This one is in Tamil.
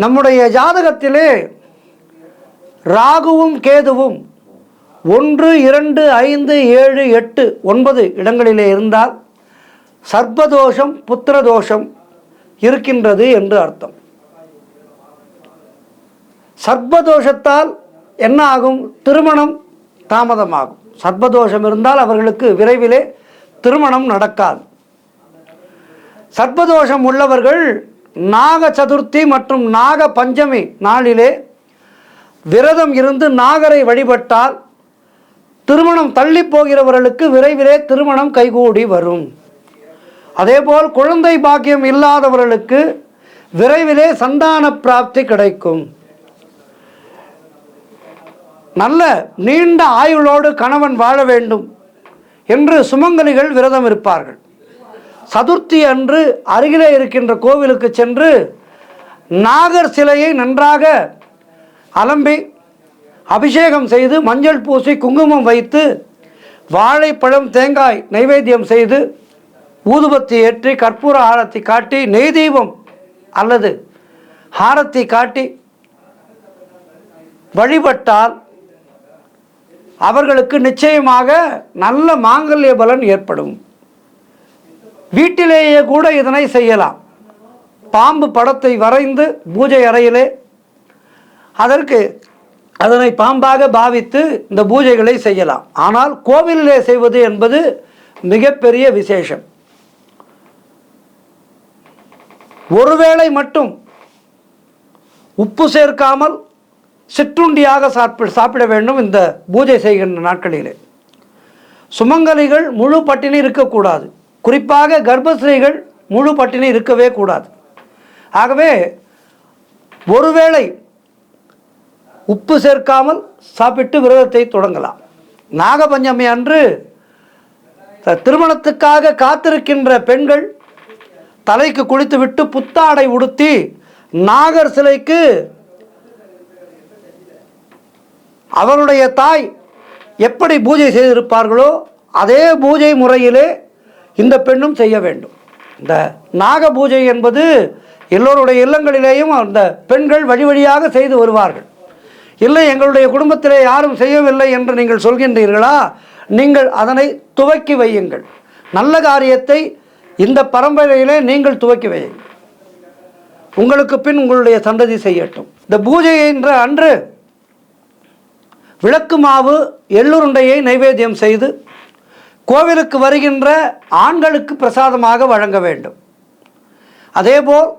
நம்முடைய ஜாதகத்திலே ராகுவும் கேதுவும் 1, 2, 5, 7, 8, 9 இடங்களிலே இருந்தால் சர்ப்பதோஷம் புத்திரதோஷம் இருக்கின்றது என்று அர்த்தம். சர்ப்பதோஷத்தால் என்ன ஆகும்? திருமணம் தாமதமாகும். சர்ப்பதோஷம் இருந்தால் அவர்களுக்கு விரைவிலே திருமணம் நடக்காது. சர்ப்பதோஷம் உள்ளவர்கள் நாக சதுர்த்தி மற்றும் நாக பஞ்சமி நாளிலே விரதம் இருந்து நாகரை வழிபட்டால் திருமணம் தள்ளி போகிறவர்களுக்கு விரைவிலே திருமணம் கைகூடி வரும். அதேபோல் குழந்தை பாக்கியம் இல்லாதவர்களுக்கு விரைவிலே சந்தான பிராப்தி கிடைக்கும். நல்ல நீண்ட ஆயுளோடு கணவன் வாழ வேண்டும் என்று சுமங்கலிகள் விரதம் இருப்பார்கள். சதுர்த்தி அன்று அருகிலே இருக்கின்ற கோவிலுக்கு சென்று நாகர் சிலையை நன்றாக அலம்பி அபிஷேகம் செய்து மஞ்சள் பூசி குங்குமம் வைத்து வாழைப்பழம் தேங்காய் நைவேத்தியம் செய்து ஊதுபத்தி ஏற்றி கற்பூர ஆரத்தி காட்டி நெய் தீபம் அல்லது ஆரத்தி காட்டி வழிபட்டால் அவர்களுக்கு நிச்சயமாக நல்ல மாங்கல்ய பலன் ஏற்படும். வீட்டிலேயே கூட இதனை செய்யலாம். பாம்பு படத்தை வரைந்து பூஜை அறையிலே அதனை பாம்பாக பாவித்து இந்த பூஜைகளை செய்யலாம். ஆனால் கோவிலிலே செய்வது என்பது மிகப்பெரிய விசேஷம். ஒருவேளை மட்டும் உப்பு சேர்க்காமல் சிற்றுண்டியாக சாப்பிட வேண்டும். இந்த பூஜை செய்கின்ற நாட்களிலே சுமங்கலிகள் முழு பட்டினி இருக்கக்கூடாது. குறிப்பாக கர்ப்பஸ்திரீகள் முழு பட்டினி இருக்கவே கூடாது. ஆகவே ஒருவேளை உப்பு சேர்க்காமல் சாப்பிட்டு விரதத்தை தொடங்கலாம். நாகபஞ்சமி அன்று திருமணத்துக்காக காத்திருக்கின்ற பெண்கள் தலைக்கு குளித்துவிட்டு புத்தாடை உடுத்தி நாகர் சிலைக்கு அவருடைய தாய் எப்படி பூஜை செய்திருப்பார்களோ அதே பூஜை முறையிலே இந்த பெண்ணும் செய்ய வேண்டும். இந்த நாக பூஜை என்பது எல்லோருடைய இல்லங்களிலேயும் அந்த பெண்கள் வழி வழியாக செய்து வருவார்கள். இல்லை, எங்களுடைய குடும்பத்திலே யாரும் செய்யவில்லை என்று நீங்கள் சொல்கின்றீர்களா? நீங்கள் அதனை துவக்கி வையுங்கள். நல்ல காரியத்தை இந்த பரம்பரையிலே நீங்கள் துவக்கி வையுங்கள். உங்களுக்கு பின் உங்களுடைய சந்ததி செய்யட்டும். இந்த பூஜை என்ற அன்று விளக்கு மாவு எள்ளுருண்டையை நைவேத்தியம் செய்து கோவிலுக்கு வருகின்ற ஆண்களுக்கு பிரசாதமாக வழங்க வேண்டும். அதேபோல்